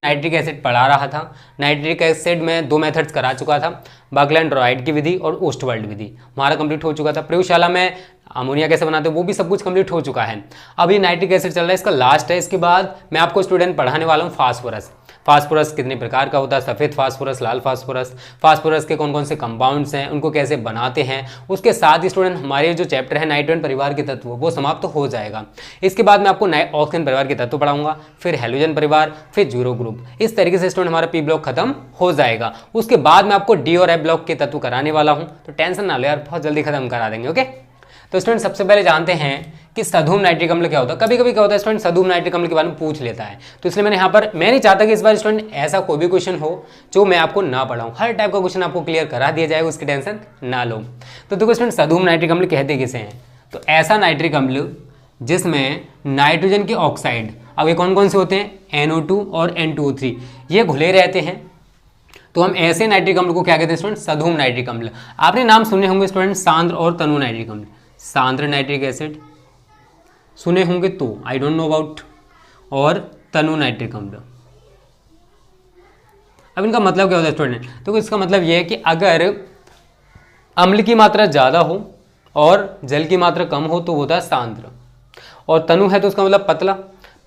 Nitric acid पढ़ा रहा था। नाइट्रिक एसिड में 2 मेथड्स करा चुका था, बकलैंड-रॉयड की विधि और ओस्टवाल्ड विधि हमारा कंप्लीट हो चुका था। प्रयोगशाला में अमोनिया कैसे बनाते हैं वो भी सब कुछ कंप्लीट हो चुका है। अभी नाइट्रिक एसिड चल रहा है, इसका लास्ट है। इसके बाद मैं आपको स्टूडेंट पढ़ाने वाला हूँ फास्फोरस। फास्फोरस कितने प्रकार का होता है, सफ़ेद फास्फोरस, लाल फास्फोरस, फास्फोरस के कौन कौन से कंपाउंड्स हैं, उनको कैसे बनाते हैं। उसके साथ ही स्टूडेंट हमारे जो चैप्टर है नाइट्रोजन परिवार के तत्व वो समाप्त तो हो जाएगा। इसके बाद मैं आपको ऑक्सीजन परिवार के तत्व पढ़ाऊंगा, फिर हेलोजन परिवार, फिर जीरो ग्रुप। इस तरीके से स्टूडेंट हमारा पी ब्लॉक खत्म हो जाएगा। उसके बाद मैं आपको डी और एफ ब्लॉक के तत्व कराने वाला हूँ, तो टेंशन ना लो यार, बहुत जल्दी खत्म करा देंगे। ओके, तो स्टूडेंट सबसे पहले जानते हैं कि सधूम नाइट्रिक अम्ल क्या होता है। कभी कभी क्या होता है स्टूडेंट, सधूम नाइट्रिक अम्ल के बारे में पूछ लेता है, तो इसलिए मैंने यहाँ पर, मैं नहीं चाहता कि इस बार स्टूडेंट ऐसा कोई भी क्वेश्चन हो जो मैं आपको ना पढ़ाऊँ। हर टाइप का क्वेश्चन आपको क्लियर करा दिया जाएगा, उसकी टेंशन ना लो। तो देखो स्टूडेंट, सधूम नाइट्रिक अम्ल कहते किसे हैं, तो ऐसा नाइट्रिक अम्ल जिसमें नाइट्रोजन के ऑक्साइड, अब ये कौन कौन से होते हैं, NO2 और N2O3, ये घुले रहते हैं, तो हम ऐसे नाइट्रिक अम्ल को क्या कहते हैं स्टूडेंट, सधूम नाइट्रिक अम्ल। आपने नाम सुने होंगे स्टूडेंट सांद्र और तनु नाइट्रिक अम्ल, सांद्र नाइट्रिक एसिड सुने होंगे तो आई डोंट नो अबाउट, और तनु नाइट्रिक अम्ल। अब इनका मतलब क्या होता है स्टूडेंट, तो इसका मतलब यह है कि अगर अम्ल की मात्रा ज़्यादा हो और जल की मात्रा कम हो तो वो होता है सांद्र, और तनु है तो उसका मतलब पतला,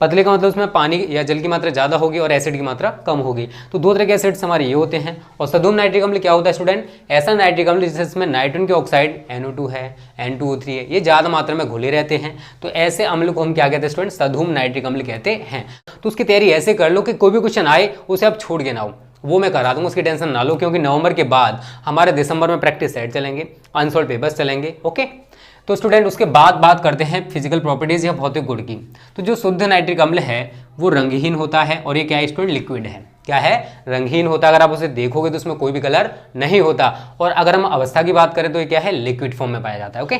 पतले का मतलब उसमें पानी या जल की मात्रा ज़्यादा होगी और एसिड की मात्रा कम होगी। तो 2 तरह के एसिड्स हमारे ये होते हैं। और सधूम नाइट्रिक अम्ल क्या होता है स्टूडेंट, ऐसा नाइट्रिक अम्ल जिसमें नाइट्रोजन के ऑक्साइड NO2 है, N2O3 है, ये ज़्यादा मात्रा में घुले रहते हैं, तो ऐसे अम्ल को हम क्या कहते हैं स्टूडेंट, सधूम नाइट्रिक अम्ल कहते हैं। तो उसकी तैयारी ऐसे कर लो कि कोई भी क्वेश्चन आए उसे आप छोड़ के ना हो, वो मैं करा दूंगा, उसकी टेंशन ना लो, क्योंकि नवंबर के बाद हमारे दिसंबर में प्रैक्टिस सेट चलेंगे, अनसॉल्व पेपर्स चलेंगे। ओके, तो स्टूडेंट उसके बाद बात करते हैं फिजिकल प्रॉपर्टीज या भौतिक गुण की। तो जो शुद्ध नाइट्रिक अम्ल है वो रंगहीन होता है, और ये क्या है स्टूडेंट, लिक्विड है। क्या है, रंगहीन होता है। अगर आप उसे देखोगे तो उसमें कोई भी कलर नहीं होता। और अगर हम अवस्था की बात करें तो ये क्या है, लिक्विड फॉर्म में पाया जाता है। ओके,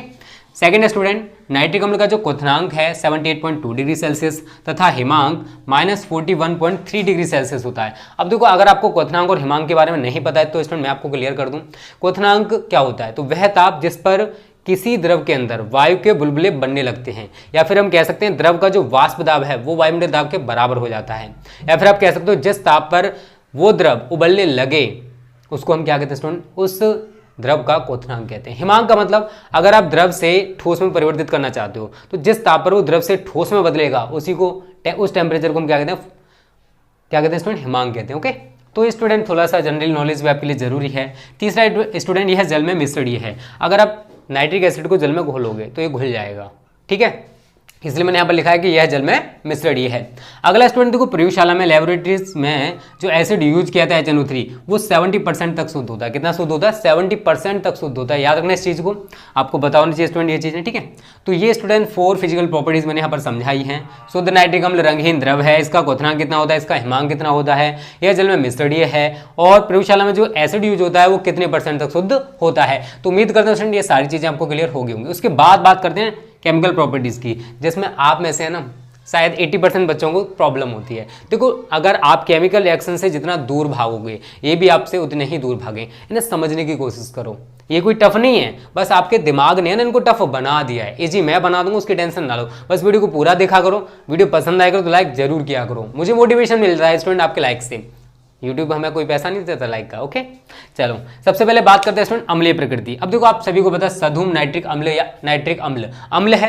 सेकेंड स्टूडेंट, नाइट्रिक अम्ल का जो क्वथनांक है 78.2 डिग्री सेल्सियस तथा हिमांक -41.3 डिग्री सेल्सियस होता है। अब देखो, अगर आपको क्वथनांक और हिमांक के बारे में नहीं पता है तो स्टूडेंट मैं आपको क्लियर कर दूं। क्वथनांक क्या होता है, तो वह ताप जिस पर किसी द्रव के अंदर वायु के बुलबुले बनने लगते हैं, या फिर हम कह सकते हैं द्रव का जो वाष्प दाब है वो वायुमंडलीय दाब के बराबर हो जाता है, या फिर आप कह सकते हो जिस ताप पर वो द्रव उबलने लगे उसको हम क्या कहते हैं स्टूडेंट, उस द्रव का क्वथनांक कहते हैं। हिमांक का मतलब, अगर आप द्रव से ठोस में परिवर्तित करना चाहते हो तो जिस ताप पर वो द्रव से ठोस में बदलेगा उसी को, उस टेम्परेचर को हम क्या कहते हैं स्टूडेंट, हिमांक कहते हैं। ओके, तो स्टूडेंट थोड़ा सा जनरल नॉलेज भी आपके लिए जरूरी है। तीसरा स्टूडेंट, यह जल में मिश्रणीय है। अगर आप नाइट्रिक एसिड को जल में घोलोगे तो ये घुल जाएगा, ठीक है, इसलिए मैंने यहाँ पर लिखा है कि यह जल में मिश्रणीय है। अगला स्टूडेंट देखो, प्रयोगशाला में लैबोरेटरीज में जो एसिड यूज किया था HNO3 वो 70% तक शुद्ध होता है। कितना शुद्ध होता है, 70% तक शुद्ध होता है। याद रखना इस चीज़ को, आपको बताना चाहिए स्टूडेंट ये चीज़ें, ठीक है। तो ये स्टूडेंट 4 फिजिकल प्रॉपर्टीज मैंने यहाँ पर समझाई हैं। शुद्ध नाइट्रिक अम्ल रंगहीन द्रव है, इसका क्वथनांक कितना होता है, इसका हिमांक कितना होता है, यह जल में मिश्रणीय है, और प्रयोगशाला में जो एसिड यूज होता है वो कितने % तक शुद्ध होता है। तो उम्मीद करते हैं स्टूडेंट ये सारी चीज़ें आपको क्लियर हो गई होंगी। उसके बाद बात करते हैं केमिकल प्रॉपर्टीज की, जिसमें आप में से है ना शायद 80% बच्चों को प्रॉब्लम होती है। देखो, अगर आप केमिकल रिएक्शन से जितना दूर भागोगे ये भी आपसे उतने ही दूर भागें। इन्हें समझने की कोशिश करो, ये कोई टफ नहीं है, बस आपके दिमाग ने ना इनको टफ बना दिया है। इजी मैं बना दूंगा, उसकी टेंशन ना लो, बस वीडियो को पूरा देखा करो। वीडियो पसंद आएगा तो लाइक जरूर किया करो, मुझे मोटिवेशन मिल रहा है स्टूडेंट आपके लाइक से। यूट्यूब हमें कोई पैसा नहीं देता लाइक का। ओके, चलो सबसे पहले बात करते हैं स्टूडेंट अम्लीय प्रकृति। अब देखो, आप सभी को पता है सधूम नाइट्रिक अम्ल या नाइट्रिक अम्ल अम्ल है,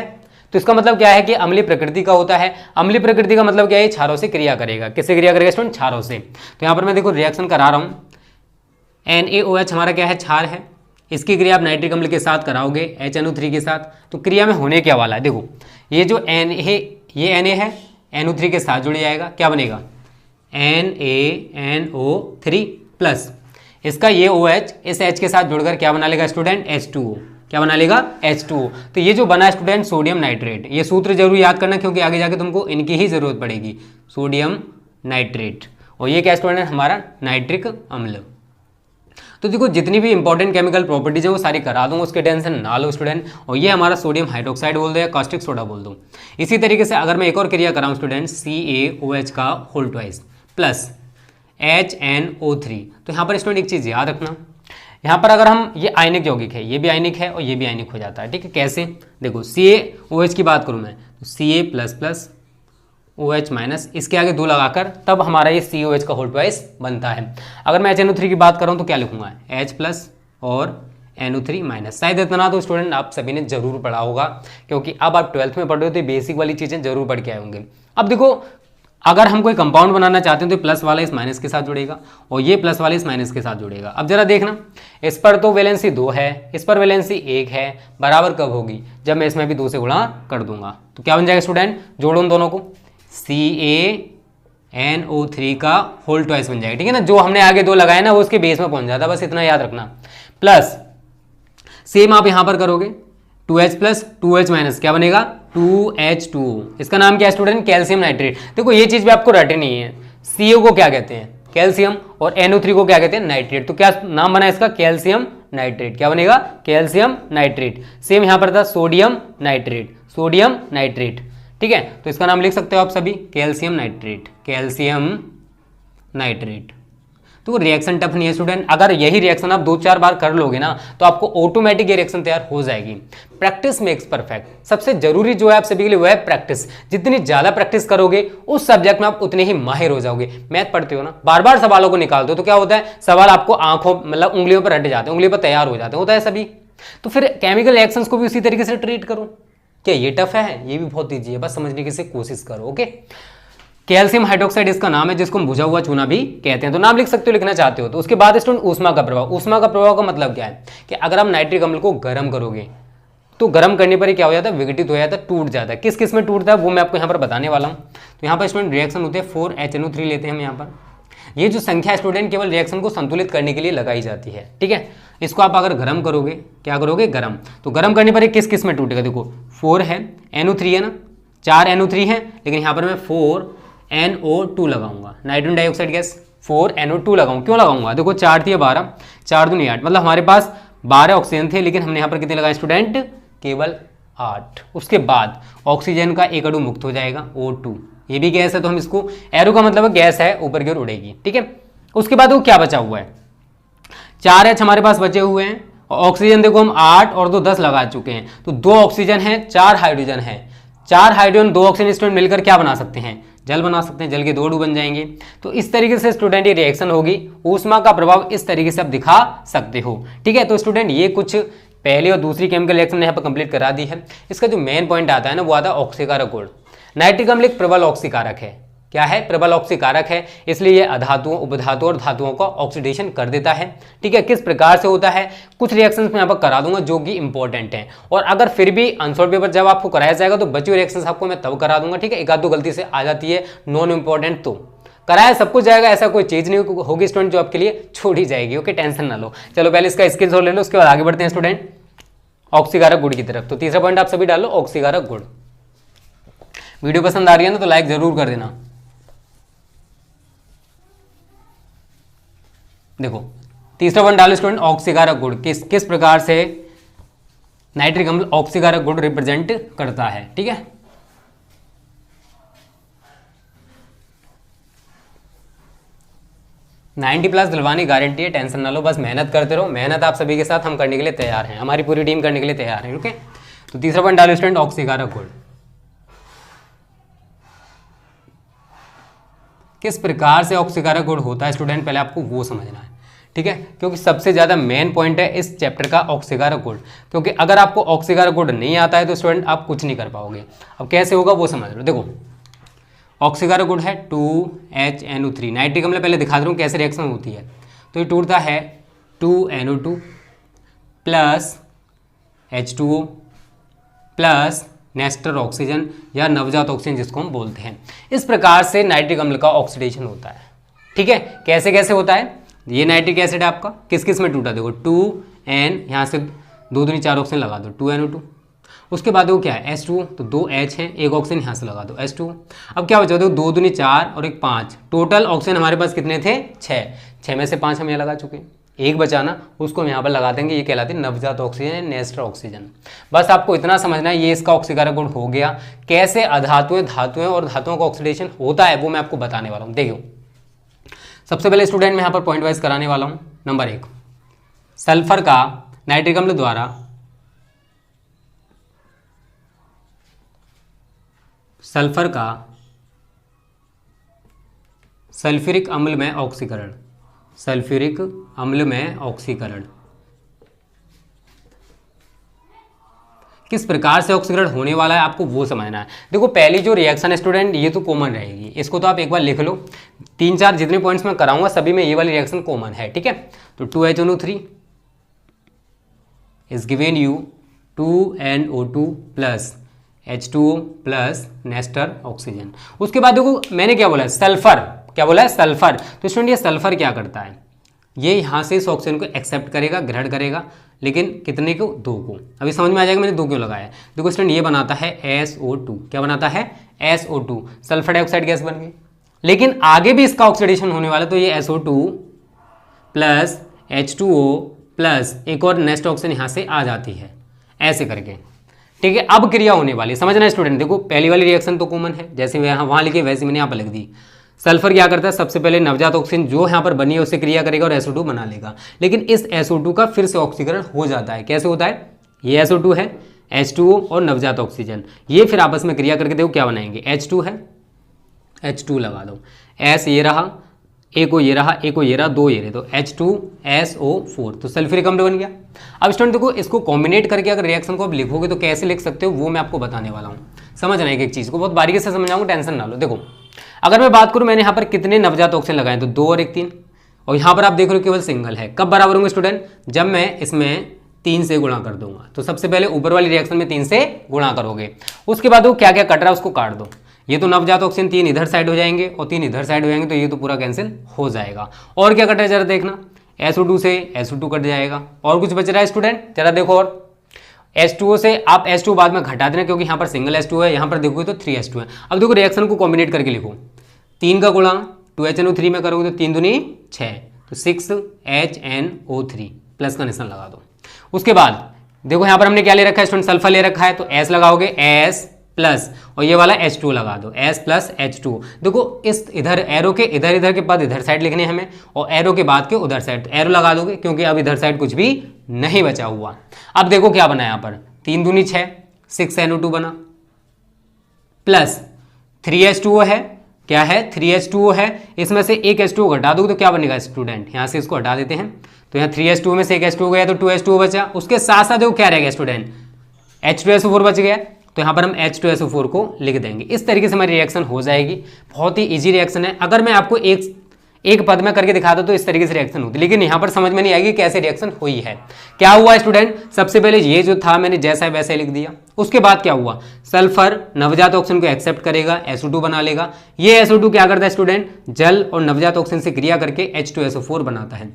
तो इसका मतलब क्या है कि अम्लीय प्रकृति का होता है। अम्लीय प्रकृति का मतलब क्या है, क्षारों से क्रिया करेगा। किससे क्रिया करेगा स्टूडेंट, क्षारों से। तो यहाँ पर मैं देखो रिएक्शन करा रहा हूँ, NaOH हमारा क्या है, क्षार है। इसकी क्रिया आप नाइट्रिक अम्ल के साथ कराओगे HNO3 के साथ, तो क्रिया में होने क्या वाला है, देखो ये जो ये Na है NO3 के साथ जुड़ जाएगा, क्या बनेगा NaNO3 प्लस इसका ये OH इस H के साथ जुड़कर क्या बना लेगा स्टूडेंट, H2O। क्या बना लेगा, H2O। तो ये जो बना स्टूडेंट सोडियम नाइट्रेट, ये सूत्र जरूर याद करना क्योंकि आगे जाके तुमको इनकी ही जरूरत पड़ेगी, सोडियम नाइट्रेट। और ये क्या स्टूडेंट, हमारा नाइट्रिक अम्ल। तो देखो, जितनी भी इंपॉर्टेंट केमिकल प्रॉपर्टीज है वो सारी करा दूंगा, उसके टेंशन ना लो स्टूडेंट। और ये हमारा सोडियम हाइड्रोक्साइड बोल दो या कास्टिक सोडा बोल दो। इसी तरीके से अगर मैं एक और क्रिया कराऊँ स्टूडेंट, CaOH का होल ट्वाइस प्लस HNO3, तो यहाँ पर स्टूडेंट एक चीज़ याद रखना, यहाँ पर अगर हम, ये आयनिक यौगिक है, ये भी आयनिक है और ये भी आयनिक हो जाता है, ठीक है। कैसे, देखो CaOH की बात करूँ मैं तो Ca++ OH माइनस, इसके आगे 2 लगाकर तब हमारा ये COH का होल ट्वाइस बनता है। अगर मैं HNO3 की बात करूँ तो क्या लिखूंगा, H प्लस और NO3 माइनस। शायद इतना तो स्टूडेंट आप सभी ने जरूर पढ़ा होगा, क्योंकि अब आप 12th में पढ़ रहे हो तो बेसिक वाली चीज़ें जरूर पढ़ के आए होंगे। अब देखो, अगर हम कोई कंपाउंड बनाना चाहते हैं तो प्लस वाला इस माइनस के साथ जुड़ेगा और ये प्लस वाले इस माइनस के साथ जुड़ेगा। अब जरा देखना, इस पर तो वैलेंसी 2 है, इस पर वैलेंसी 1 है, बराबर कब होगी, जब मैं इसमें भी 2 से गुणा कर दूंगा। तो क्या बन जाएगा स्टूडेंट, जोड़ो उन दोनों को, CaNO3 का होल ट्वाइस बन जाएगा। ठीक है ना, जो हमने आगे 2 लगाए ना वो उसके बेस में पहुंच जाता, बस इतना याद रखना। प्लस सेम आप यहां पर करोगे, 2H प्लस 2H माइनस क्या बनेगा, 2H2O। इसका नाम क्या है स्टूडेंट, कैल्शियम नाइट्रेट। देखो ये चीज भी आपको रटनी है, CO को क्या कहते हैं, कैल्शियम, और NO3 को क्या कहते हैं, नाइट्रेट। तो क्या नाम बना इसका, कैल्शियम नाइट्रेट। क्या बनेगा, कैल्शियम नाइट्रेट। सेम यहां पर था सोडियम नाइट्रेट, सोडियम नाइट्रेट। ठीक है, तो इसका नाम लिख सकते हो आप सभी, कैल्शियम नाइट्रेट, कैल्शियम नाइट्रेट। तो रिएक्शन टफ नहीं है स्टूडेंट, अगर यही रिएक्शन आप 2-4 बार कर लोगे ना तो आपको ऑटोमेटिक ये रिएक्शन तैयार हो जाएगी। Practice makes perfect. सबसे जरूरी जो है आप सभी के लिए वो है प्रैक्टिस। जितनी ज्यादा प्रैक्टिस करोगे उस सब्जेक्ट में आप उतने ही माहिर हो जाओगे। मैथ पढ़ते हो ना, बार बार सवालों को निकालते हो तो क्या होता है, सवाल आपको आंखों मतलब उंगलियों पर हट जाते हैं, उंगलियों पर तैयार हो जाते हैं, होता है सभी। तो फिर केमिकल रिएक्शंस को भी उसी तरीके से ट्रीट करो। क्या ये टफ है, ये भी बहुत ईजी है, बस समझने की कोशिश करो। ओके, कैल्शियम हाइड्रोक्साइड इसका नाम है, जिसको हम बुझा हुआ चूना भी कहते हैं। तो नाम लिख सकते हो, लिखना चाहते हो तो। उसके बाद स्टूडेंट ऊष्मा का प्रभाव। ऊष्मा का प्रभाव का मतलब क्या है कि अगर आप नाइट्रिक अम्ल को गर्म करोगे तो गर्म करने पर ही क्या हो जाता है, विघटित हो जाता है, टूट जाता है। किस किस में टूटता है वो मैं आपको यहाँ पर बताने वाला हूँ। तो यहाँ पर स्टूडेंट रिएक्शन होते हैं, 4HNO3 लेते हैं हम यहाँ पर। ये जो संख्या स्टूडेंट केवल रिएक्शन को संतुलित करने के लिए लगाई जाती है। ठीक है, इसको आप अगर गर्म करोगे, क्या करोगे, गर्म, तो गर्म करने पर किस किस में टूटेगा, देखो 4 है, NO3 है ना, 4 NO3 है, लेकिन यहाँ पर मैं 4NO2 लगाऊंगा, नाइट्रोजन डाइऑक्साइड गैस, 4NO2 लगाऊंगा। क्यों लगाऊंगा, देखो 4 थी 12, 4 दूनी 8, मतलब हमारे पास 12 ऑक्सीजन थे, लेकिन हमने यहाँ पर कितने लगाए स्टूडेंट, केवल 8। उसके बाद ऑक्सीजन का एक अणु मुक्त हो जाएगा, O2। ये भी गैस है तो हम इसको, एरो का मतलब गैस है, ऊपर की ओर उड़ेगी। ठीक है, उसके बाद वो क्या बचा हुआ है, 4H हमारे पास बचे हुए हैं, और ऑक्सीजन देखो हम 8 और 2 10 लगा चुके हैं, तो 2 ऑक्सीजन है, 4 हाइड्रोजन है, 4 हाइड्रोजन 2 ऑक्सीजन स्टूडेंट मिलकर क्या बना सकते हैं, जल बना सकते हैं, जल के 2 अणु बन जाएंगे। तो इस तरीके से स्टूडेंट ये रिएक्शन होगी। ऊष्मा का प्रभाव इस तरीके से आप दिखा सकते हो। ठीक है, तो स्टूडेंट ये कुछ पहली और दूसरी केमिकल रिएक्शन यहाँ पर कंप्लीट करा दी है। इसका जो मेन पॉइंट आता है ना वो आता है ऑक्सीकारक गुण। नाइट्रिक अम्ल एक प्रबल ऑक्सीकारक है। क्या है, प्रबल ऑक्सीकारक है, इसलिए ये अधातुओं, उपधातुओं और धातुओं का ऑक्सीडेशन कर देता है। ठीक है, किस प्रकार से होता है, कुछ रिएक्शंस में यहाँ पर करा दूंगा जो कि इंपॉर्टेंट है, और अगर फिर भी आंसर पेपर जब आपको कराया जाएगा तो बची हुई रिएक्शंस आपको मैं तब करा दूंगा। ठीक है, एक आध दो गलती से आ जाती है, नॉन इंपॉर्टेंट तो कराया सब कुछ जाएगा, ऐसा कोई चीज नहीं होगी स्टूडेंट जो आपके लिए छोड़ी जाएगी। ओके, टेंशन ना लो। चलो पहले इसका स्किल्स और ले लो, उसके बाद आगे बढ़ते हैं स्टूडेंट ऑक्सीकारक गुण की तरफ। तो तीसरा पॉइंट आप सभी डालो, ऑक्सीकारक गुण। वीडियो पसंद आ रही है ना तो लाइक जरूर कर देना। देखो तीसरा पॉइंट डालो स्टूडेंट, ऑक्सीकारक गुण। किस प्रकार से नाइट्रिक अम्ल ऑक्सीकारक गुण रिप्रेजेंट करता है। ठीक है, नाइन्टी प्लस दिलवानी गारंटी है, टेंशन ना लो, बस मेहनत करते रहो। मेहनत आप सभी के साथ हम करने के लिए तैयार हैं, हमारी पूरी टीम करने के लिए तैयार है। ओके, तो तीसरा पॉइंट डालो स्टूडेंट, ऑक्सीकारक गुण। किस प्रकार से ऑक्सीकारक गुण होता है स्टूडेंट, पहले आपको वो समझना है। ठीक है, क्योंकि सबसे ज्यादा मेन पॉइंट है इस चैप्टर का ऑक्सीकारक गुण, क्योंकि अगर आपको ऑक्सीकारक गुण नहीं आता है तो स्टूडेंट आप कुछ नहीं कर पाओगे। अब कैसे होगा वो समझ लो। देखो ऑक्सीकारक गुण है 2HNO3, नाइट्रिक अम्ल पहले दिखा दे रहा हूँ कैसे रिएक्शन होती है। तो ये टूटता है 2NO2 plus H2O plus Nestor oxygen या नवजात ऑक्सीजन जिसको हम बोलते हैं। इस प्रकार से नाइट्रिक अम्ल का ऑक्सीडेशन होता है। ठीक है, कैसे कैसे होता है, ये नाइट्रिक एसिड है आपका, किस किस में टूटा, देखो 2N, यहाँ से 2 दूनी 4 ऑक्सीजन लगा दो, 2NO2। उसके बाद वो क्या है, H2O, तो 2 H है, एक ऑक्सीजन यहाँ से लगा दो, H2O। अब क्या बचा, देखो 2 दूनी 4 और एक 5, टोटल ऑक्सीजन हमारे पास कितने थे, 6 में से 5 हम यहाँ लगा चुके हैं, एक बचाना उसको हम यहाँ पर लगा देंगे, ये कहलाती है नवजात ऑक्सीजन, नेस्टर ऑक्सीजन। बस आपको इतना समझना है, ये इसका ऑक्सीकारक गुण हो गया। कैसे अधातुएं, धातुएं और धातुओं का ऑक्सीडेशन होता है वो मैं आपको बताने वाला हूँ। देखो सबसे पहले स्टूडेंट मैं यहाँ पर पॉइंट वाइज कराने वाला हूँ। नंबर 1, सल्फर का नाइट्रिक अम्ल द्वारा सल्फर का सल्फ्यूरिक अम्ल में ऑक्सीकरण, सल्फ्यूरिक अम्ल में ऑक्सीकरण किस प्रकार से ऑक्सीकरण होने वाला है आपको वो समझना है। देखो पहली जो रिएक्शन है स्टूडेंट ये तो कॉमन रहेगी, इसको तो आप एक बार लिख लो। 3-4 जितने पॉइंट्स मैं कराऊंगा सभी में ये वाली रिएक्शन कॉमन है, ठीक है। तो 2HNO3 is given you 2NO2 plus H2O plus Nestor oxygen. उसके बाद देखो मैंने क्या बोला है, सल्फर, क्या बोला है, सल्फर। तो स्टूडेंट ये सल्फर क्या करता है, ये यहाँ से इस ऑक्सीजन को एक्सेप्ट करेगा, ग्रहण करेगा, लेकिन कितने को, 2 को। अभी समझ में आ जाएगा मैंने 2 क्यों लगाया। देखो स्टूडेंट ये बनाता है SO2, क्या बनाता है, SO2, सल्फर डाइऑक्साइड गैस बन गई। लेकिन आगे भी इसका ऑक्सीडेशन होने वाला, तो ये SO2 प्लस H2O प्लस एक और नेक्स्ट ऑक्सीजन यहाँ से आ जाती है, ऐसे करके, ठीक है। अब क्रिया होने वाली, समझना स्टूडेंट। देखो पहली वाली रिएक्शन तो कॉमन है, जैसे यहाँ वहाँ लिखी वैसे मैंने यहाँ पर लिख दी। सल्फर क्या करता है, सबसे पहले नवजात ऑक्सीजन जो यहाँ पर बनी है उससे क्रिया करेगा और SO2 बना लेगा। लेकिन इस SO2 का फिर से ऑक्सीकरण हो जाता है, कैसे होता है, ये SO2 है, H2O और नवजात ऑक्सीजन, ये फिर आपस में क्रिया करके देखो क्या बनाएंगे, H2 है, H2 लगा दो, S ये रहा, एक को ये रहा, एक को ये रहा, 2 ये रहे, तो H2SO4, तो सल्फ्यूरिक अम्ल बन गया। अब स्टूडेंट देखो इसको कॉम्बिनेट करके अगर रिएक्शन को आप लिखोगे तो कैसे लिख सकते हो वो मैं आपको बताने वाला हूँ। समझना एक चीज़ को बहुत बारीकी से समझाऊंगा, टेंशन ना लो। देखो अगर मैं बात करूँ, मैंने यहाँ पर कितने नवजात ऑक्सीजन लगाए, तो 2 और 1 3, और यहाँ पर आप देख रहे हो केवल सिंगल है। कब बराबर होंगे स्टूडेंट, जब मैं इसमें 3 से गुणा कर दूंगा। तो सबसे पहले ऊपर वाली रिएक्शन में 3 से गुणा करोगे, उसके बाद वो क्या क्या कट रहा है उसको काट दो। ये तो नवजात ऑक्सीजन 3 इधर साइड हो जाएंगे और 3 इधर साइड हो जाएंगे, तो ये तो पूरा कैंसिल हो जाएगा। और क्या कट रहा है जरा देखना, SO2 से SO2 कट जाएगा, और कुछ बच रहा है स्टूडेंट, जरा देखो। और H2O से आप H2 बाद में घटा देना, क्योंकि यहाँ पर सिंगल H2 है, यहाँ पर देखोगे तो 3H2 है। अब देखो रिएक्शन को कॉम्बिनेट करके लिखो, 3 का गुणा 2HNO3 में करोगे तो 3 दूनी 6, तो 6HNO3 प्लस का निशान लगा दो। उसके बाद देखो यहाँ पर हमने क्या ले रखा है स्टूडेंट, सल्फर ले रखा है, तो S लगाओगे, S प्लस, और ये वाला H2 लगा दो, S प्लस H2। देखो इस इधर एरो के इधर इधर के बाद इधर साइड लिखने हमें, और एरो के बाद के उधर साइड, तो एरो लगा दोगे क्योंकि अब इधर साइड कुछ भी नहीं बचा हुआ। अब देखो क्या बना यहाँ पर, 3 दूनी 6, 6NO2 बना, प्लस 3H2O है, क्या है, 3H2O है। इसमें से एक H2O घटा दो तो क्या बनेगा स्टूडेंट, यहाँ से इसको हटा देते हैं, तो यहाँ 3H2O में से एक H2O गया तो 2H2O बचा। उसके साथ साथ देखो क्या रह गया स्टूडेंट, H2SO4 बच गया, तो यहाँ पर हम H2SO4 को लिख देंगे। इस तरीके से हमारी रिएक्शन हो जाएगी, बहुत ही इजी रिएक्शन है। अगर मैं आपको एक पद में करके दिखा दूं तो इस तरीके से रिएक्शन होती है, लेकिन यहाँ पर समझ में नहीं आएगी कैसे रिएक्शन हुई है। क्या हुआ स्टूडेंट, सबसे पहले ये जो था मैंने जैसा है वैसा लिख दिया। उसके बाद क्या हुआ, सल्फर नवजात ऑक्सीजन को एक्सेप्ट करेगा, SO2 बना लेगा। ये SO2 क्या करता है स्टूडेंट, जल और नवजात ऑक्सीजन से क्रिया करके H2SO4 बनाता है।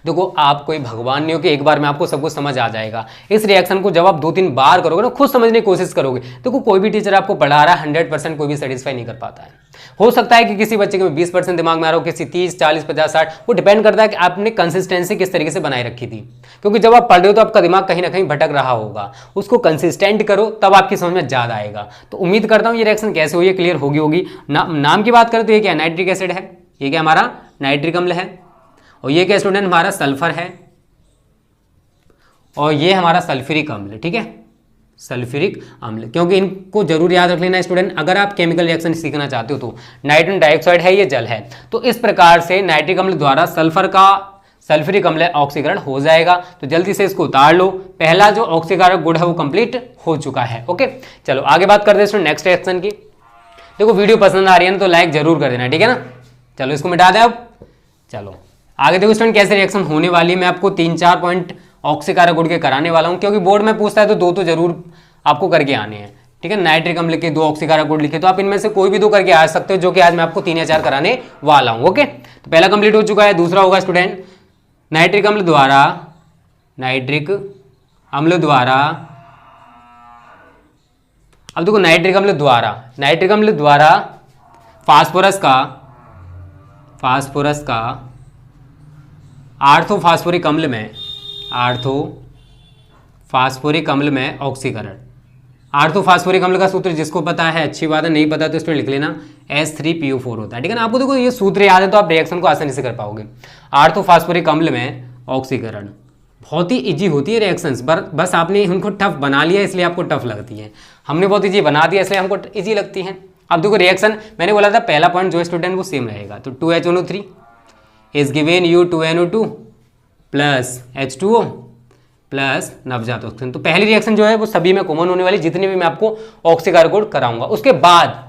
देखो आप कोई भगवान नहीं हो कि एक बार में आपको सब कुछ समझ आ जाएगा। इस रिएक्शन को जब आप 2-3 बार करोगे ना, खुद समझने की कोशिश करोगे। देखो कोई भी टीचर आपको पढ़ा रहा है 100% कोई भी सेटिस्फाई नहीं कर पाता है। हो सकता है कि किसी बच्चे के 20% दिमाग में आ रहा हो, किसी 30, 40, 50, 60, वो डिपेंड करता है कि आपने कंसिस्टेंसी किस तरीके से बनाए रखी थी। क्योंकि जब आप पढ़ रहे हो तो आपका दिमाग कहीं ना कहीं भटक रहा होगा, उसको कंसिस्टेंट करो तब आपकी समझ में ज़्यादा आएगा। तो उम्मीद करता हूँ ये रिएक्शन कैसे हुई है क्लियर होगी। नाम की बात करें तो ये क्या नाइट्रिक एसिड है, ये क्या हमारा नाइट्रिक अम्ल है, और ये क्या स्टूडेंट हमारा सल्फर है, और ये हमारा सल्फ्यूरिक अम्ल, ठीक है, सल्फ्यूरिक अम्ल। क्योंकि इनको जरूर याद रख लेना स्टूडेंट, अगर आप केमिकल रिएक्शन सीखना चाहते हो तो। नाइट्रोजन डाइऑक्साइड है, ये जल है, तो इस प्रकार से नाइट्रिक अम्ल द्वारा सल्फर का सल्फ्यूरिक अम्ल ऑक्सीकरण हो जाएगा। तो जल्दी से इसको उतार लो, पहला जो ऑक्सीकारक गुण है वो कंप्लीट हो चुका है। ओके चलो आगे बात करते हैं स्टूडेंट नेक्स्ट रिएक्शन की। देखो वीडियो पसंद आ रही है ना तो लाइक जरूर कर देना, ठीक है ना। चलो इसको मिटा दें अब। चलो आगे देखो स्टूडेंट कैसे रिएक्शन होने वाली है। मैं आपको 3-4 पॉइंट ऑक्सीकारक गुण के कराने वाला हूं, क्योंकि बोर्ड में पूछता है तो 2 तो जरूर आपको करके आने हैं, ठीक है। नाइट्रिक अम्ल के 2 ऑक्सीकारक गुण लिखे तो आप इनमें से कोई भी 2 करके आ सकते हो, जो कि आज मैं आपको 3 या 4 कराने वाला हूं। ओके तो पहला कंप्लीट हो चुका है, दूसरा होगा स्टूडेंट नाइट्रिक अम्ल द्वारा अब देखो नाइट्रिक अम्ल द्वारा फास्फोरस का आर्थोफास्फोरिक अम्ल में ऑक्सीकरण। आर्थोफास्फोरिक अम्ल का सूत्र जिसको पता है अच्छी बात है, नहीं पता तो इसमें लिख लेना H3PO4 होता है, ठीक है ना। आपको देखो ये सूत्र याद है तो आप रिएक्शन को आसानी से कर पाओगे। आर्थोफास्फोरिक अम्ल में ऑक्सीकरण बहुत ही इजी होती है रिएक्शंस, बस आपने उनको टफ बना लिया इसलिए आपको टफ लगती है। हमने बहुत इजी बना दिया इसलिए हमको इजी लगती है। अब देखो रिएक्शन मैंने बोला था पहला पॉइंट जो स्टूडेंट वो सेम रहेगा, तो 2HNO3 is given you 2NO2 plus H2O plus नवजात ऑक्सीजन। तो पहली रिएक्शन जो है वो सभी में कॉमन होने वाली, जितनी भी मैं आपको ऑक्सीकार्बोनेट कराऊंगा। उसके बाद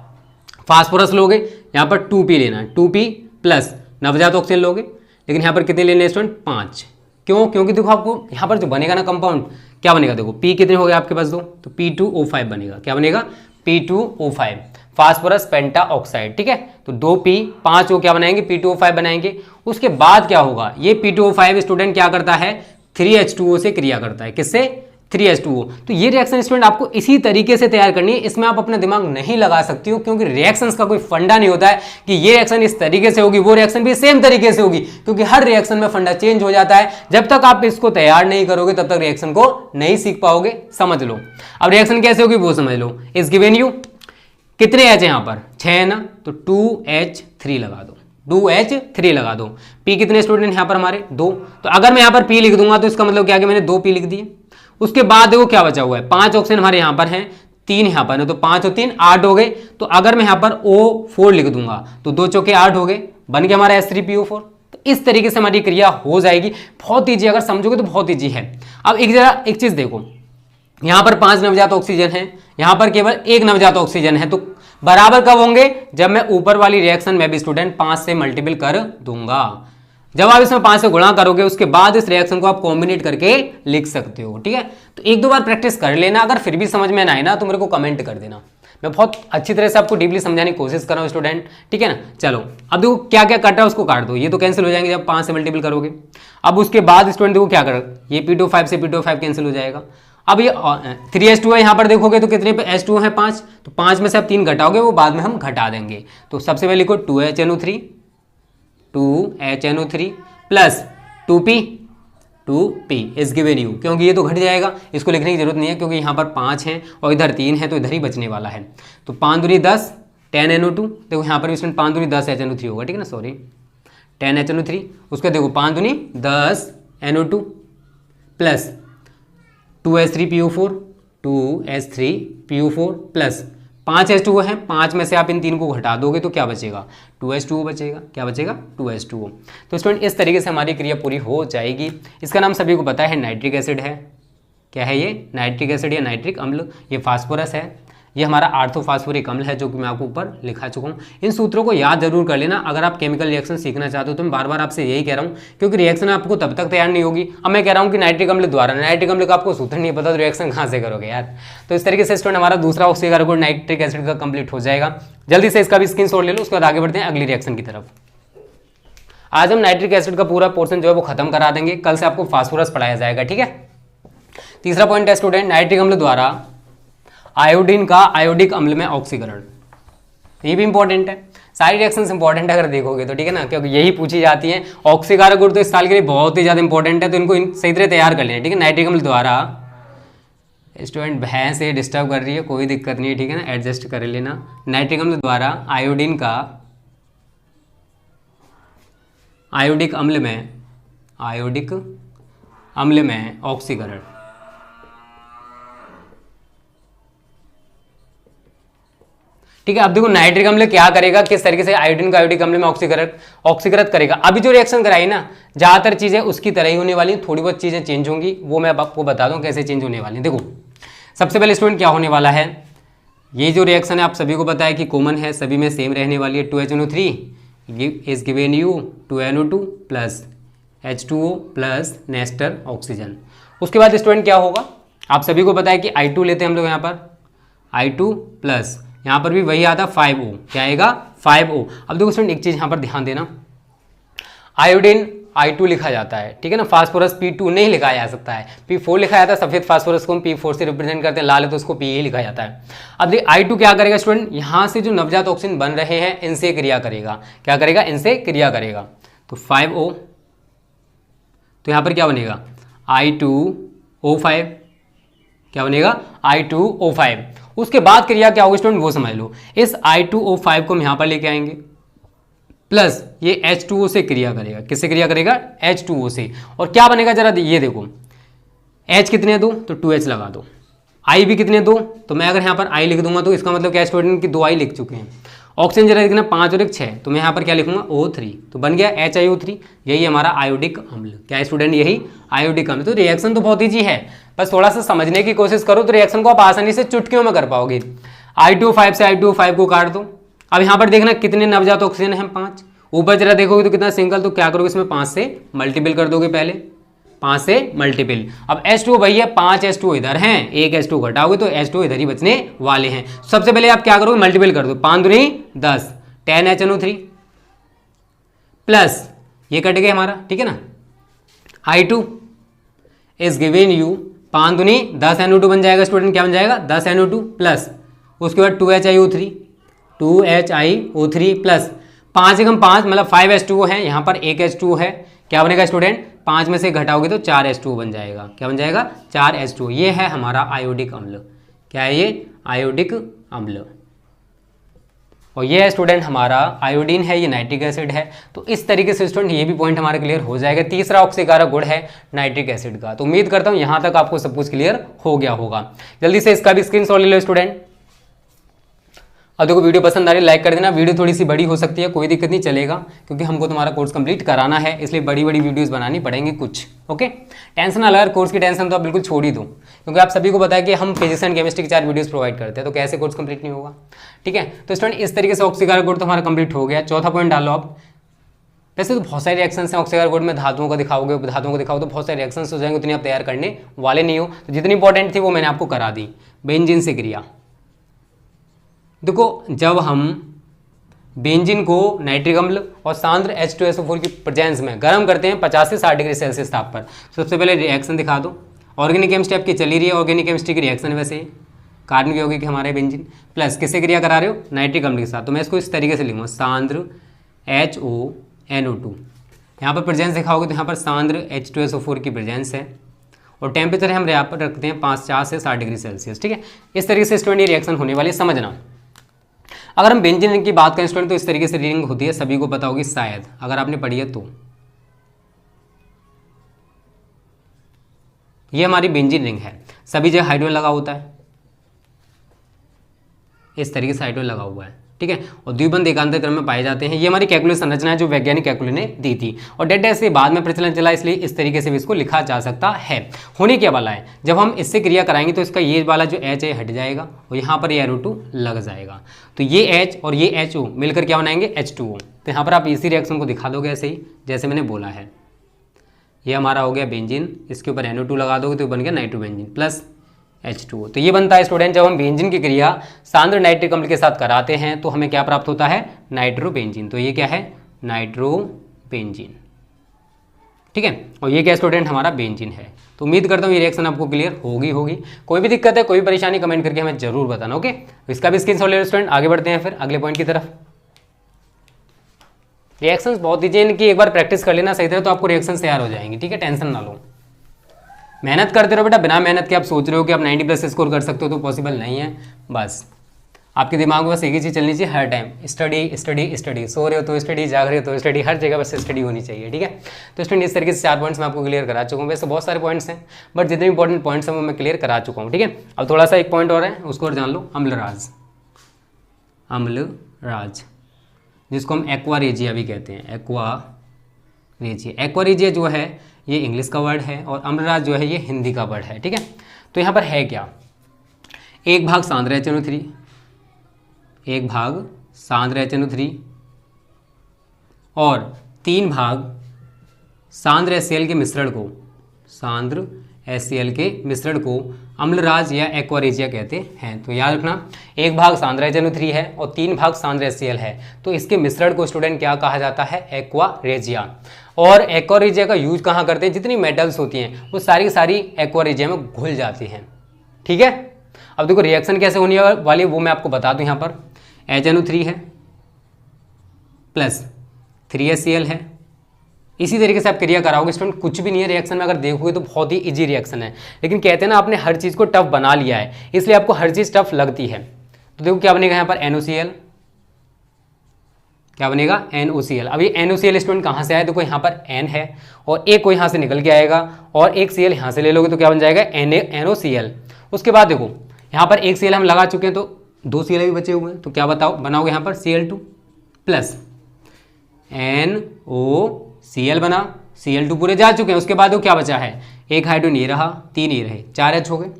फास्फोरस लोगे, यहाँ पर 2P लेना है, 2P प्लस नवजात ऑक्सीजन लोगे, लेकिन यहाँ पर कितने लेने हैं स्टूडेंट 5। क्यों? क्योंकि देखो आपको यहाँ पर जो बनेगा ना कंपाउंड क्या बनेगा, देखो P कितने हो गए आपके पास दो, तो P2O5 बनेगा। क्या बनेगा? P2O5 फास्फोरस पेंटा ऑक्साइड। ठीक है, तो 2P 5O क्या बनाएंगे, P2O5 बनाएंगे। उसके बाद क्या होगा, ये P2O5 स्टूडेंट क्या करता है, 3H2O से क्रिया करता है। किससे? 3H2O। तो ये रिएक्शन स्टूडेंट आपको इसी तरीके से तैयार करनी है, इसमें आप अपना दिमाग नहीं लगा सकती हो, क्योंकि रिएक्शंस का कोई फंडा नहीं होता है कि ये रिएक्शन इस तरीके से होगी, वो रिएक्शन भी सेम तरीके से होगी, क्योंकि हर रिएक्शन में फंडा चेंज हो जाता है। जब तक आप इसको तैयार नहीं करोगे तब तक रिएक्शन को नहीं सीख पाओगे। समझ लो। अब रिएक्शन कैसे होगी वो समझ लो। इज गिवन यू कितने H है यहाँ पर 6 है ना, तो 2H3 लगा दो, 2H3 लगा दो। P कितने स्टूडेंट यहाँ पर हमारे 2, तो अगर मैं यहाँ पर P लिख दूंगा तो इसका मतलब क्या कि मैंने 2P लिख दिए। उसके बाद देखो क्या बचा हुआ है, 5 ऑक्सीजन हमारे यहाँ पर हैं, 3 यहाँ पर है, तो 5 और 3 8 हो गए। तो अगर मैं यहाँ पर O4 लिख दूंगा तो 2 चौके 8 हो गए, बन गया हमारा H3PO4। तो इस तरीके से हमारी क्रिया हो जाएगी। बहुत ईजी, अगर समझोगे तो बहुत ईजी है। अब एक चीज देखो, यहाँ पर 5 नवजात ऑक्सीजन है, यहाँ पर केवल 1 नवजात ऑक्सीजन है, तो बराबर कब होंगे, जब मैं ऊपर वाली रिएक्शन में भी स्टूडेंट 5 से मल्टीपल कर दूंगा। जब आप इसमें 5 से गुणा करोगे उसके बाद इस रिएक्शन को आप कॉम्बिनेट करके लिख सकते हो। ठीक है, तो एक दो बार प्रैक्टिस कर लेना। अगर फिर भी समझ में ना आए ना तो मेरे को कमेंट कर देना, मैं बहुत अच्छी तरह से आपको डीपली समझाने की कोशिश कर रहा हूँ स्टूडेंट। ठीक है ना, चलो अब देखो क्या क्या कट रहा है उसको काट दो, ये तो कैंसिल हो जाएंगे जब 5 से मल्टीपल करोगे। अब उसके बाद स्टूडेंट देखो क्या कर, ये P2O5 से P2O5 कैंसिल हो जाएगा। अब ये 3H2 है, यहाँ पर देखोगे तो कितने पे H2 है 5, तो 5 में से आप 3 घटाओगे, वो बाद में हम घटा देंगे। तो सबसे पहले लिखो 2HNO3 plus 2P is given you, क्योंकि ये तो घट जाएगा, इसको लिखने की जरूरत नहीं है क्योंकि यहाँ पर 5 है और इधर 3 है, तो इधर ही बचने वाला है। तो 5 दूनी 10 10NO2, देखो यहाँ पर भी स्टूडेंट 5 दूनी 10 HNO3 होगा। ठीक है ना, सॉरी 10HNO3। उसका देखो 5 दूनी 10 NO2 plus 2H3PO4 plus 5 H2O है, 5 में से आप इन 3 को घटा दोगे तो क्या बचेगा, 2H2O बचेगा। क्या बचेगा, 2H2O। तो स्टूडेंट इस तरीके से हमारी क्रिया पूरी हो जाएगी। इसका नाम सभी को पता है, नाइट्रिक एसिड है। क्या है ये, नाइट्रिक एसिड या नाइट्रिक अम्ल। ये फास्फोरस है, ये हमारा आर्थोफास्फोरिक अम्ल है जो कि मैं आपको ऊपर लिखा चुका हूँ। इन सूत्रों को याद जरूर कर लेना अगर आप केमिकल रिएक्शन सीखना चाहते हो। तो मैं बार बार आपसे यही कह रहा हूँ, क्योंकि रिएक्शन आपको तब तक तैयार नहीं होगी। अब मैं कह रहा हूँ कि नाइट्रिक अम्ल द्वारा, नाइट्रिक अम्ल का आपको सूत्र नहीं पता तो रिएक्शन कहाँ से करोगे यार। तो इस तरीके से स्टूडेंट हमारा दूसरा ऑक्सीकार्बोनेट नाइट्रिक एसिड का कंप्लीट हो जाएगा। जल्दी से इसका भी स्क्रीनशॉट ले लो, उसके बाद आगे बढ़ते हैं अगली रिएक्शन की तरफ। आज हम नाइट्रिक एसिड का पूरा पोर्शन जो है वो खत्म करा देंगे, कल से आपको फास्फोरस पढ़ाया जाएगा। ठीक है, तीसरा पॉइंट है स्टूडेंट नाइट्रिक अम्ल द्वारा आयोडीन का आयोडिक अम्ल में ऑक्सीकरण। ये भी इंपॉर्टेंट है, सारी रिएक्शंस इंपॉर्टेंट है अगर देखोगे तो। ठीक है ना, क्योंकि यही पूछी जाती है। ऑक्सीकारक गुण तो इस साल के लिए बहुत ही ज्यादा इंपॉर्टेंट है, तो इनको सही तरह तैयार कर लेना। ठीक है, नाइट्रिक अम्ल द्वारा, स्टूडेंट भैंस से डिस्टर्ब कर रही है, कोई दिक्कत नहीं है। ठीक है ना, एडजस्ट कर लेना। नाइट्रिक अम्ल द्वारा आयोडीन का आयोडिक अम्ल में ऑक्सीकरण। ठीक है, अब देखो नाइट्रिक अम्ल क्या करेगा, किस तरीके से आयोडीन का आयोडिक अम्ल में ऑक्सीकृत करेगा। अभी जो रिएक्शन कराई ना, ज्यादातर चीजें उसकी तरह ही होने वाली, थोड़ी बहुत चीजें चेंज होंगी, वो मैं आपको बता दूं कैसे चेंज होने वाली। देखो सबसे पहले स्टूडेंट क्या होने वाला है, ये जो रिएक्शन है आप सभी को पता है कि कॉमन है, सभी में सेम रहने वाली है। 2HNO3 is given you 2NO2 plus H2O plus Nestor oxygen. उसके बाद स्टूडेंट क्या होगा, आप सभी को पता है कि I2 लेते हैं हम लोग, यहाँ पर I2 प्लस यहाँ पर भी वही आता 5O। क्या आएगा, 5O। अब देखो स्टूडेंट एक चीज यहाँ पर ध्यान देना, आयोडीन I2 लिखा जाता है। ठीक है ना, फास्फोरस P2 नहीं लिखा जा सकता है, P4 लिखा जाता है। सफेद फास्फोरस को हम P4 से रिप्रेजेंट करते हैं, लाल है तो उसको P ही लिखा जाता है। अब देखिए I2 क्या करेगा स्टूडेंट, यहाँ से जो नवजात ऑक्सीजन बन रहे हैं इनसे क्रिया करेगा। क्या करेगा, इनसे क्रिया करेगा। तो 5O, तो यहाँ पर क्या बनेगा I2O5। क्या बनेगा, I2O5। उसके बाद क्रिया क्या होगी स्टूडेंट वो समझ लो। इस I2O5 को हम यहाँ पर लेके आएंगे, प्लस ये H2O से क्रिया करेगा। किससे क्रिया करेगा, H2O से। और क्या बनेगा जरा ये देखो, H कितने दो, तो 2H लगा दो। आई भी कितने 2, तो मैं अगर यहाँ पर आई लिख दूंगा तो इसका मतलब क्या स्टूडेंट की 2 आई लिख चुके हैं। ऑक्सीजन जरा देखना 5 और 1 6, तो मैं यहाँ पर क्या लिखूंगा O3, तो बन गया HiO3। यही हमारा आयोडिक अम्ल। क्या स्टूडेंट, यही आयोडिक अम्ल। तो रिएक्शन तो बहुत ईजी है, बस थोड़ा सा समझने की कोशिश करो तो रिएक्शन को आप आसानी से चुटकियों में कर पाओगे। I2O5 से I2O5 को काट दो। अब यहाँ पर देखना कितने नवजात ऑक्सीजन है, 5। ऊपर जरा देखोगे तो कितना सिंगल, तो क्या करोगे इसमें 5 से मल्टीपल कर दोगे, पहले 5 से मल्टीपल। अब H2O भैया 5 H2O इधर हैं, 1 H2O घटाओगे तो H2O इधर ही बचने वाले हैं। सबसे पहले आप क्या करोगे, मल्टीपल कर दो, 5 दूनी 10, 10 HNO3 प्लस ये कट गया हमारा, ठीक है ना। I2 इज गिवन यू 5 दूनी 10 NO2 बन जाएगा स्टूडेंट, क्या बन जाएगा 10 NO2 प्लस उसके बाद 2HiO3 प्लस 5 एकम 5 मतलब 5 H2O है, यहाँ पर 1 H2O है, क्या बनेगा स्टूडेंट, 5 में से घटाओगे तो 4 H2O बन जाएगा। क्या बन जाएगा, 4 H2O। ये है हमारा आयोडिक अम्ल। क्या है ये, आयोडिक अम्ल। और ये है स्टूडेंट हमारा आयोडीन है, ये नाइट्रिक एसिड है। तो इस तरीके से स्टूडेंट ये भी पॉइंट हमारे क्लियर हो जाएगा। तीसरा ऑक्सीकारक गुण है नाइट्रिक एसिड का। तो उम्मीद करता हूँ यहाँ तक आपको सब कुछ क्लियर हो गया होगा। जल्दी से इसका भी स्क्रीनशॉट ले लो स्टूडेंट। अब देखो वीडियो पसंद आ रही है लाइक कर देना। वीडियो थोड़ी सी बड़ी हो सकती है, कोई दिक्कत नहीं, चलेगा, क्योंकि हमको तुम्हारा कोर्स कंप्लीट कराना है, इसलिए बड़ी बड़ी वीडियोस बनानी पड़ेंगी कुछ। ओके, टेंशन अलग, कोर्स की टेंशन तो आप बिल्कुल छोड़ ही दो, क्योंकि आप सभी को पता है कि हम फिजिक्स एंड केमिस्ट्री की 4 वीडियोस प्रोवाइड करते हैं, तो कैसे कोर्स कंप्लीट नहीं होगा। ठीक है, तो स्टूडेंट इस तरीके से ऑक्सीकारक गुण तो हमारा कंप्लीट हो गया। चौथा पॉइंट डालो आप। वैसे तो बहुत सारे रिएक्शंस हैं ऑक्सीकारक गुण में, धातुओं का दिखाओगे, धातुओं को दिखाओ तो बहुत सारे रिएक्शंस हो जाएंगे, उतनी आप तैयार करने वाले नहीं हो। तो जितनी इंपॉर्टेंट थी वो मैंने आपको करा दी। बेंजीन से क्रिया देखो, जब हम बेंजीन को नाइट्रिक अम्ल और सांद्र H2SO4 की प्रेजेंस में गर्म करते हैं 50 से 60 डिग्री सेल्सियस ताप पर, सबसे पहले रिएक्शन दिखा दो। ऑर्गेनिक केमिस्ट्री आपकी चली रही है, ऑर्गेनिक केमिस्ट्री की रिएक्शन वैसे कार्बन यौगिक कि हमारे बेंजीन प्लस किससे क्रिया करा रहे हो, नाइट्रिक अम्ल के साथ। तो मैं इसको इस तरीके से लिखूंगा, सांद्र HONO2। यहाँ पर प्रेजेंस दिखाओगे तो यहाँ पर सांद्र H2SO4 की प्रेजेंस है, और टेम्परेचर हम यहाँ पर रखते हैं 50 से 60 डिग्री सेल्सियस। ठीक है, इस तरीके से स्टूडेंट ये रिएक्शन होने वाली, समझना। अगर हम बेंजीन रिंग की बात करें स्टूडेंट तो इस तरीके से रिंग होती है, सभी को पता होगी शायद, अगर आपने पढ़ी है तो। ये हमारी बेंजीन रिंग है, सभी जगह हाइड्रोजन लगा होता है, इस तरीके से हाइड्रोजन लगा हुआ है। ठीक है, और द्विबंध एकांतर क्रम में पाए जाते हैं। ये हमारी कैलकुलस संरचना है जो वैज्ञानिक कैलकुलस ने दी थी, और डेटा से बाद में प्रचलन चला, इसलिए इस तरीके से भी इसको लिखा जा सकता है। होने क्या वाला है, जब हम इससे क्रिया कराएंगे तो इसका ये वाला जो H है हट जाएगा, और यहाँ पर ये NO2 लग जाएगा। तो ये H और ये HO मिलकर क्या बनाएंगे, H2O। तो यहाँ पर आप इसी रिएक्शन को दिखा दोगे ऐसे ही जैसे मैंने बोला है। ये हमारा हो गया बेंजीन, इसके ऊपर NO2 लगा दोगे तो बन गया नाइट्रोबेंजीन प्लस H2O। तो ये बनता है स्टूडेंट, जब हम बेंजीन की क्रिया सांद्र नाइट्रिक अम्ल के साथ कराते हैं तो हमें क्या प्राप्त होता है, नाइट्रोबेंजीन। तो ये क्या है, नाइट्रोबेंजीन। ठीक है, और ये क्या स्टूडेंट, हमारा बेंजीन है। तो उम्मीद करता हूँ ये रिएक्शन आपको क्लियर होगी। कोई भी दिक्कत है, कोई परेशानी, कमेंट करके हमें जरूर बताना। ओके, इसका भी स्क्रीनशॉट ले लो स्टूडेंट। आगे बढ़ते हैं फिर अगले पॉइंट की तरफ। रिएक्शंस बहुत दीजिए, इनकी एक बार प्रैक्टिस कर लेना सही तरह तो आपको रिएक्शन तैयार हो जाएंगी। ठीक है, टेंशन ना लो, मेहनत करते रहो बेटा। बिना मेहनत के आप सोच रहे हो कि आप 90+ स्कोर कर सकते हो तो पॉसिबल नहीं है। बस आपके दिमाग में बस एक ही चीज़ चलनी चाहिए हर टाइम, स्टडी स्टडी स्टडी। सो रहे हो तो स्टडी, जाग रहे हो तो स्टडी, हर जगह बस स्टडी होनी चाहिए। ठीक है, तो स्टूडेंट इस तरीके से 4 पॉइंट्स मैं आपको क्लियर करा चुका हूँ। वैसे बहुत सारे पॉइंट्स हैं, बट जितने इंपॉर्टेंट पॉइंट्स हैं वो मैं क्लियर करा चुका हूँ। ठीक है, अब थोड़ा सा एक पॉइंट और है, उसको और जान लो, अम्लराज। अम्लराज जिसको हम एक्वारेजिया भी कहते हैं, एक्वारेजिया जो है ये इंग्लिश का वर्ड है, और अम्लराज जो है ये हिंदी का वर्ड है। ठीक है, तो यहाँ पर है क्या, 1 भाग सांद्र HNO3, 1 भाग सांद्र HNO3 और 3 भाग सांद्र HCl के मिश्रण को, सांद्र HCl के मिश्रण को अम्लराज या एक्वारेजिया कहते हैं। तो याद रखना, 1 भाग सांद्र HNO3 है और 3 भाग सांद्र HCl है, तो इसके मिश्रण को स्टूडेंट क्या कहा जाता है, एक्वारेजिया। और एक्वारेजिया का यूज कहाँ करते हैं, जितनी मेटल्स होती हैं वो सारी सारी एक्वारेजिया में घुल जाती हैं। ठीक है, अब देखो रिएक्शन कैसे होने वाली है वो मैं आपको बता दूं। यहाँ पर HNO3 है प्लस 3HCl है, इसी तरीके से आप क्रिया कराओगे स्टूडेंट। कुछ भी नहीं है रिएक्शन में, अगर देखोगे तो बहुत ही इजी रिएक्शन है, लेकिन कहते हैं ना आपने हर चीज़ को टफ बना लिया है, इसलिए आपको हर चीज़ टफ लगती है। तो देखो क्या बनेगा यहाँ पर, NOCl, क्या बनेगा, NOCl। अब ये NOCl स्टूडेंट कहाँ से आया, देखो यहाँ पर N है और एक को यहाँ से निकल के आएगा और एक Cl यहाँ से ले लोगे तो क्या बन जाएगा, NaCl। उसके बाद देखो यहाँ पर एक Cl हम लगा चुके हैं तो 2 Cl भी बचे हुए हैं, तो क्या बताओ बनाओगे यहाँ पर Cl2 प्लस NOCl बना, Cl2 पूरे जा चुके हैं। उसके बाद वो क्या बचा है, एक हाइड्रोजन ये रहा, 3 ये रहे, 4H हो गए।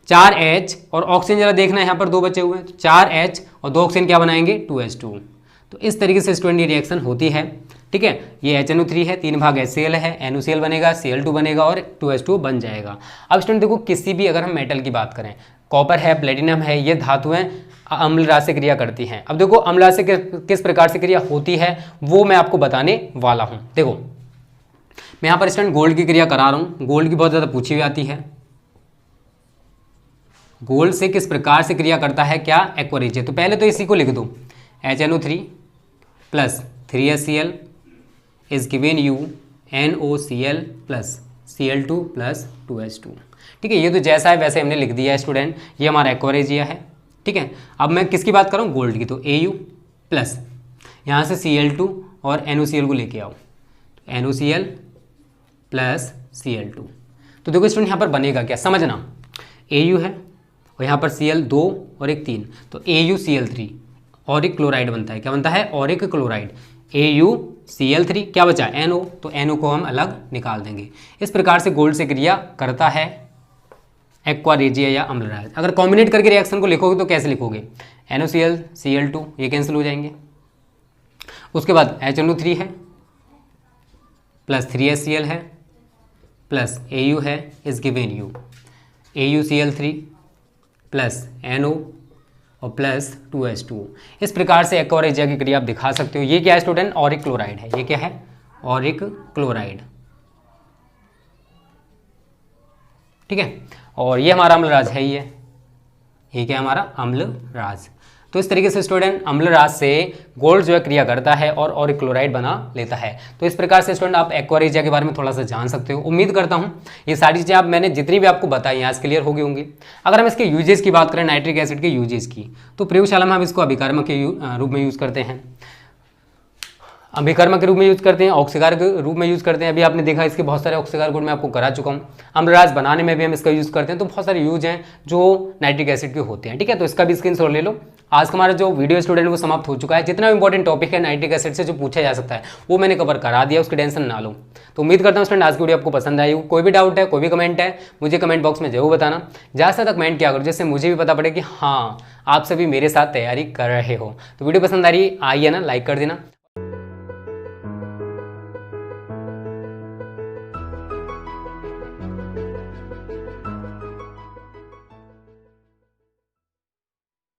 4H और ऑक्सीजन जरा देखना है यहाँ पर 2 बचे हुए हैं, तो 4H और 2 ऑक्सीजन क्या बनाएंगे 2H2। तो इस तरीके से स्टूडेंट ये रिएक्शन होती है। ठीक है, ये HNO3 है, 3 भाग HCl है, NOCl बनेगा, Cl2 बनेगा और 2H2 बन जाएगा। अब स्टूडेंट देखो किसी भी अगर हम मेटल की बात करें, कॉपर है, प्लेटिनम है, ये धातुएं अम्ल राज से क्रिया करती हैं। अब देखो अम्ल राज से किस प्रकार से क्रिया होती है वो मैं आपको बताने वाला हूँ। देखो मैं यहाँ पर स्टूडेंट गोल्ड की क्रिया करा रहा हूँ, गोल्ड की बहुत ज़्यादा पूछी हुई आती है। गोल्ड से किस प्रकार से क्रिया करता है क्या, एक्वा रेजिया। तो पहले तो इसी को लिख दो, HNO3 plus 3HCl is given you NOCl plus Cl2 plus 2H2। ठीक है, ये तो जैसा है वैसे हमने लिख दिया है स्टूडेंट, ये हमारा एक्वा रेजिया है। ठीक है, अब मैं किसकी बात कर रहा हूँ, गोल्ड की, तो Au प्लस यहाँ से Cl2 और NOCl को लेके आओ, तो NOCl प्लस Cl2। तो देखो स्टूडेंट यहाँ पर बनेगा क्या, समझना, Au है और यहाँ पर Cl 2 और एक 3, तो AuCl3 और एक क्लोराइड बनता है, क्या बनता है, और एक क्लोराइड, AuCl3 क्या बचा NO, तो NO को हम अलग निकाल देंगे। इस प्रकार से गोल्ड से क्रिया करता है एक्वा रेजिया या अम्ल राज। अगर कॉम्बिनेट करके रिएक्शन को लिखोगे तो कैसे लिखोगे, NOCl Cl2 ये कैंसिल हो जाएंगे। उसके बाद HNO3 है प्लस 3HCl है प्लस Au है is given you AuCl3 plus NO और प्लस 2H2। इस प्रकार से एक्वा रेजिया की क्रिया आप दिखा सकते हो। ये क्या है स्टूडेंट, ऑरिक क्लोराइड है, ये क्या है, ऑरिक क्लोराइड। ठीक है, और ये हमारा अम्ल राज है, ये क्या है हमारा अम्ल राज। तो इस तरीके से स्टूडेंट अम्ल राज से गोल्ड जो है क्रिया करता है और ऑरिक क्लोराइड बना लेता है। तो इस प्रकार से स्टूडेंट आप एक्वा रेजिया के बारे में थोड़ा सा जान सकते हो। उम्मीद करता हूँ ये सारी चीज़ें आप मैंने जितनी भी आपको बताई यहाँ से क्लियर हो गई होंगी। अगर हम इसके यूजेस की बात करें, नाइट्रिक एसिड के यूजेस की, तो प्रयोगशाला में हम इसको अभिकर्मक के रूप में यूज़ करते हैं, अभिकर्मक के रूप में यूज़ करते हैं, ऑक्सीकार के रूप में यूज़ करते हैं। अभी आपने देखा इसके बहुत सारे ऑक्सीकार गुण मैं आपको करा चुका हूँ। अम्लराज बनाने में भी हम इसका यूज़ करते हैं। तो बहुत सारे यूज हैं जो नाइट्रिक एसिड के होते हैं। ठीक है, तो इसका भी स्क्रीनशॉट ले लो। आज का हमारा जो वीडियो स्टूडेंट वो समाप्त हो चुका है। जितना भी इंपॉर्टेंट टॉपिक है नाइट्रिक एसिड से जो पूछा जा सकता है वो मैंने कवर करा दिया, उसकी टेंशन ना लो। तो उम्मीद करता हूँ स्टूडेंट आज की वीडियो आपको पसंद आई हो। कोई भी डाउट है, कोई भी कमेंट है, मुझे कमेंट बॉक्स में जरूर बताना। ज़्यादा से ज़्यादा कमेंट किया करो जिससे मुझे भी पता पड़े कि हाँ आप सभी मेरे साथ तैयारी कर रहे हो। तो वीडियो पसंद आ रही है ना, लाइक कर देना।